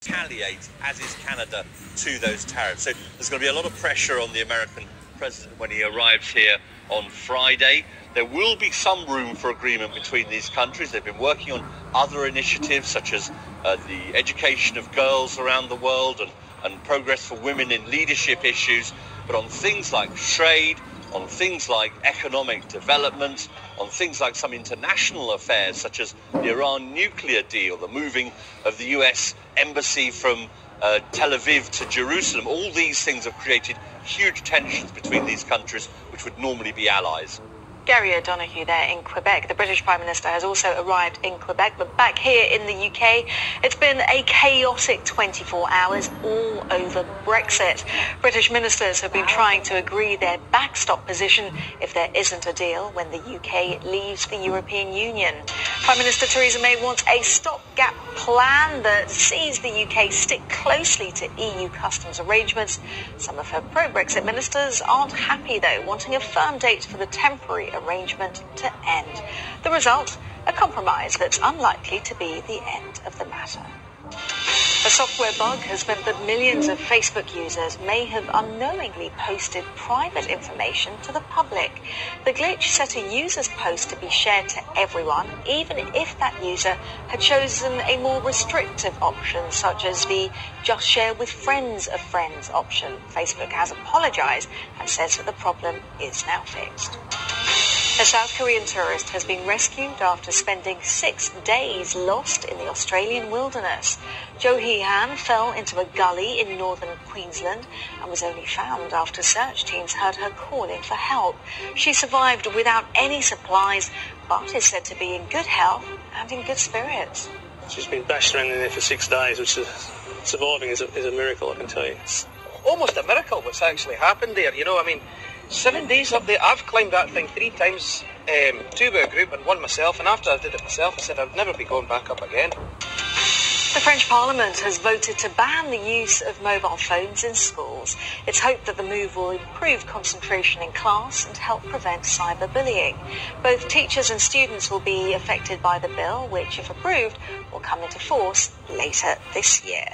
retaliate, as is Canada, to those tariffs. So there's going to be a lot of pressure on the American president when he arrives here on Friday. There will be some room for agreement between these countries. They've been working on other initiatives such as the education of girls around the world and progress for women in leadership issues. But on things like trade, on things like economic development, on things like some international affairs such as the Iran nuclear deal, the moving of the US embassy from Tel Aviv to Jerusalem, all these things have created huge tensions between these countries which would normally be allies. Gary O'Donoghue there in Quebec. The British Prime Minister has also arrived in Quebec, but back here in the UK, it's been a chaotic 24 hours all over Brexit. British ministers have been trying to agree their backstop position if there isn't a deal when the UK leaves the European Union. Prime Minister Theresa May wants a stopgap plan that sees the UK stick closely to EU customs arrangements. Some of her pro-Brexit ministers aren't happy, though, wanting a firm date for the temporary arrangement to end. The result, a compromise that's unlikely to be the end of the matter. A software bug has meant that millions of Facebook users may have unknowingly posted private information to the public. The glitch set a user's post to be shared to everyone, even if that user had chosen a more restrictive option, such as the just share with friends of friends option. Facebook has apologized and says that the problem is now fixed. A South Korean tourist has been rescued after spending 6 days lost in the Australian wilderness. Jo Hee-han fell into a gully in northern Queensland and was only found after search teams heard her calling for help. She survived without any supplies, but is said to be in good health and in good spirits. She's been bashed around in there for 6 days, which is surviving is a miracle, I can tell you. It's almost a miracle what's actually happened there, you know, I mean, 7 days up there. I've climbed that thing 3 times, 2 with a group and 1 myself, and after I did it myself I said I'd never be going back up again. The French Parliament has voted to ban the use of mobile phones in schools. It's hoped that the move will improve concentration in class and help prevent cyberbullying. Both teachers and students will be affected by the bill, which, if approved, will come into force later this year.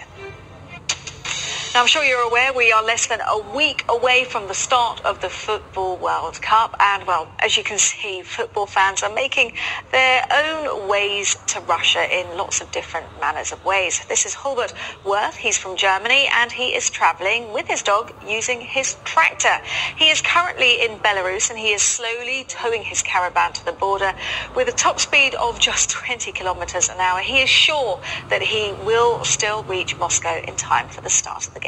Now, I'm sure you're aware we are less than a week away from the start of the Football World Cup. And, well, as you can see, football fans are making their own ways to Russia in lots of different manners of ways. This is Hulbert Worth. He's from Germany and he is travelling with his dog using his tractor. He is currently in Belarus and he is slowly towing his caravan to the border with a top speed of just 20 kilometres an hour. He is sure that he will still reach Moscow in time for the start of the games.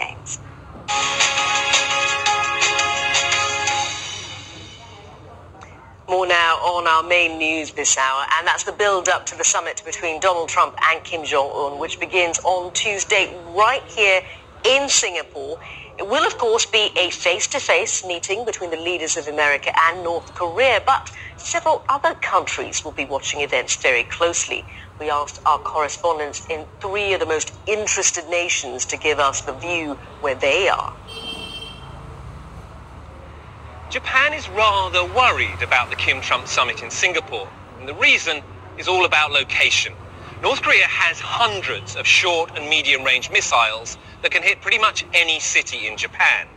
More now on our main news this hour, and that's the build-up to the summit between Donald Trump and Kim Jong-un, which begins on Tuesday right here in Singapore. It will, of course, be a face-to-face meeting between the leaders of America and North Korea, but several other countries will be watching events very closely. We asked our correspondents in 3 of the most interested nations to give us the view where they are. Japan is rather worried about the Kim-Trump summit in Singapore, and the reason is all about location. North Korea has hundreds of short and medium-range missiles that can hit pretty much any city in Japan.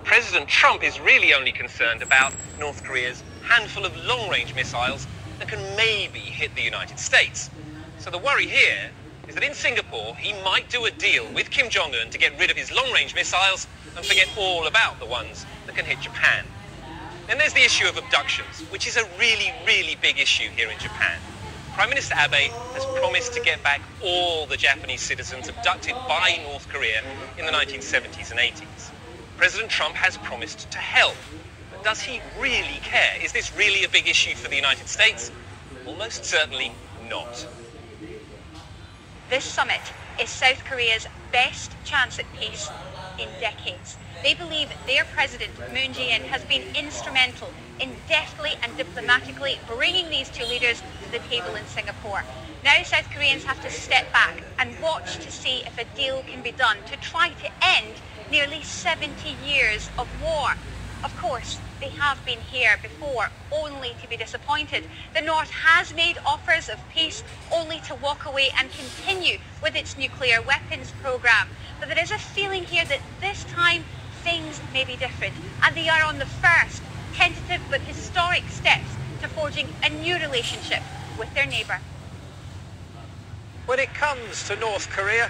President Trump is really only concerned about North Korea's handful of long-range missiles that can maybe hit the United States. So the worry here is that in Singapore, he might do a deal with Kim Jong-un to get rid of his long-range missiles and forget all about the ones that can hit Japan. Then there's the issue of abductions, which is a really, really big issue here in Japan. Prime Minister Abe has promised to get back all the Japanese citizens abducted by North Korea in the 1970s and 80s. President Trump has promised to help. But does he really care? Is this really a big issue for the United States? Almost certainly not. This summit is South Korea's best chance at peace in decades. They believe their president, Moon Jae-in, has been instrumental in deftly and diplomatically bringing these 2 leaders to the table in Singapore. Now South Koreans have to step back and watch to see if a deal can be done to try to end nearly 70 years of war. Of course, they have been here before, only to be disappointed. The North has made offers of peace, only to walk away and continue with its nuclear weapons program. But there is a feeling here that this time things may be different, and they are on the first tentative but historic steps to forging a new relationship with their neighbour. When it comes to North Korea,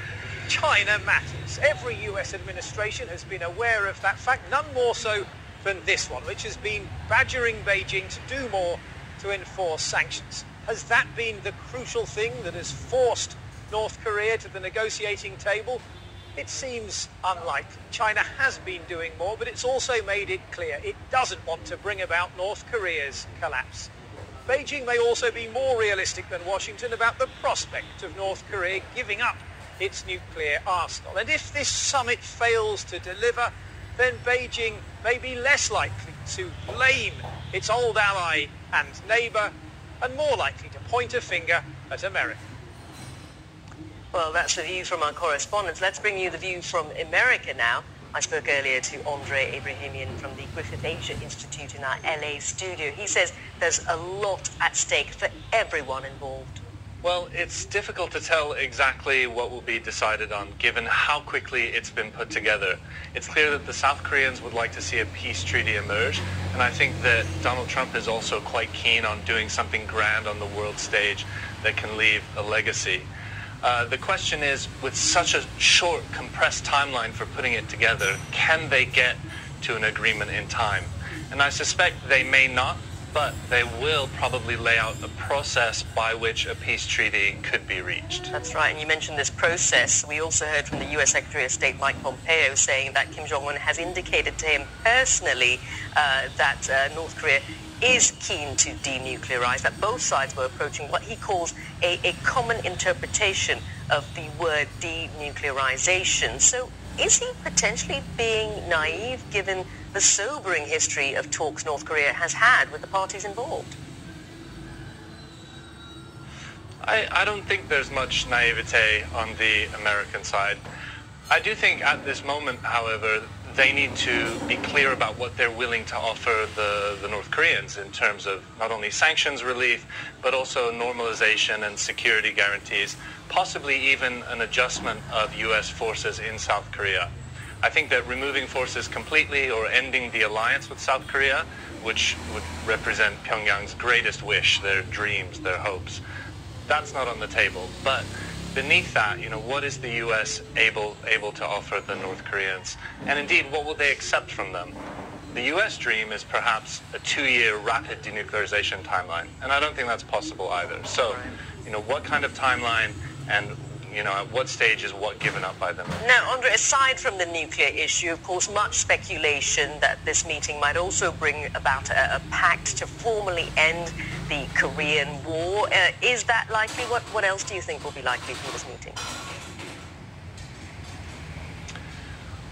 China matters. Every US administration has been aware of that fact, none more so than this one, which has been badgering Beijing to do more to enforce sanctions. Has that been the crucial thing that has forced North Korea to the negotiating table? It seems unlikely. China has been doing more, but it's also made it clear it doesn't want to bring about North Korea's collapse. Beijing may also be more realistic than Washington about the prospect of North Korea giving up its nuclear arsenal. And if this summit fails to deliver, then Beijing may be less likely to blame its old ally and neighbour and more likely to point a finger at America. Well, that's the view from our correspondents. Let's bring you the view from America now. I spoke earlier to Andre Abrahamian from the Griffith Asia Institute in our LA studio. He says there's a lot at stake for everyone involved. Well, it's difficult to tell exactly what will be decided on, given how quickly it's been put together. It's clear that the South Koreans would like to see a peace treaty emerge, and I think that Donald Trump is also quite keen on doing something grand on the world stage that can leave a legacy. The question is, with such a short, compressed timeline for putting it together, can they get to an agreement in time? And I suspect they may not, but they will probably lay out a process by which a peace treaty could be reached. That's right, and you mentioned this process. We also heard from the US Secretary of State Mike Pompeo saying that Kim Jong-un has indicated to him personally that North Korea is keen to denuclearize, that both sides were approaching what he calls a common interpretation of the word denuclearization. So is he potentially being naive given the sobering history of talks North Korea has had with the parties involved? I don't think there's much naivete on the American side. I do think at this moment, however, they need to be clear about what they're willing to offer the North Koreans in terms of not only sanctions relief, but also normalization and security guarantees, possibly even an adjustment of U.S. forces in South Korea. I think that removing forces completely or ending the alliance with South Korea, which would represent Pyongyang's greatest wish, their dreams, their hopes, that's not on the table. But beneath that, what is the U.S. able to offer the North Koreans? And indeed, what will they accept from them? The U.S. dream is perhaps a 2-year rapid denuclearization timeline, and I don't think that's possible either. So, what kind of timeline and, at what stage is what given up by them? Now, Andre, aside from the nuclear issue, of course, much speculation that this meeting might also bring about a pact to formally end the Korean War. Is that likely? What else do you think will be likely from this meeting?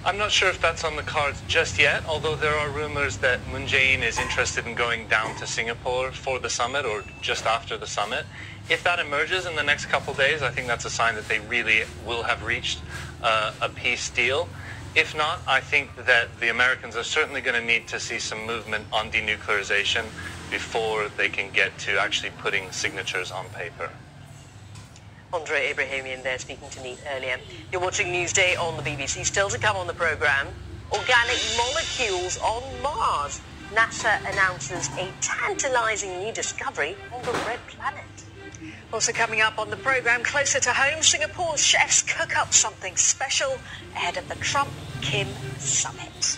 I'm not sure if that's on the cards just yet, although there are rumors that Moon Jae-in is interested in going down to Singapore for the summit or just after the summit. If that emerges in the next couple days, I think that's a sign that they really will have reached a peace deal. If not, I think that the Americans are certainly going to need to see some movement on denuclearization before they can get to actually putting signatures on paper. Andre Abrahamian there speaking to me earlier. You're watching Newsday on the BBC. Still to come on the programme, organic molecules on Mars. NASA announces a tantalising new discovery on the Red Planet. Also coming up on the programme, closer to home, Singapore's chefs cook up something special ahead of the Trump-Kim summit.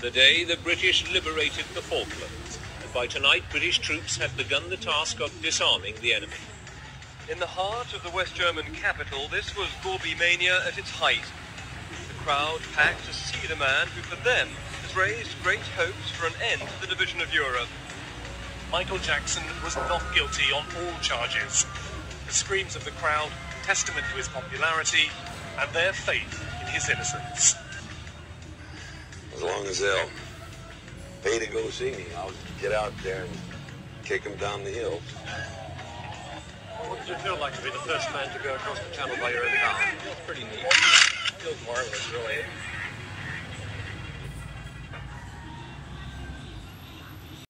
The day the British liberated the Falklands, and by tonight British troops had begun the task of disarming the enemy. In the heart of the West German capital, this was Gorby mania at its height. The crowd packed to see the man who for them has raised great hopes for an end to the division of Europe. Michael Jackson was not guilty on all charges. The screams of the crowd, testament to his popularity and their faith in his innocence. As long as they'll pay to go see me, I'll get out there and kick them down the hill. What does it feel like to be the first man to go across the channel by your own car? It's pretty neat. Feels marvelous, really.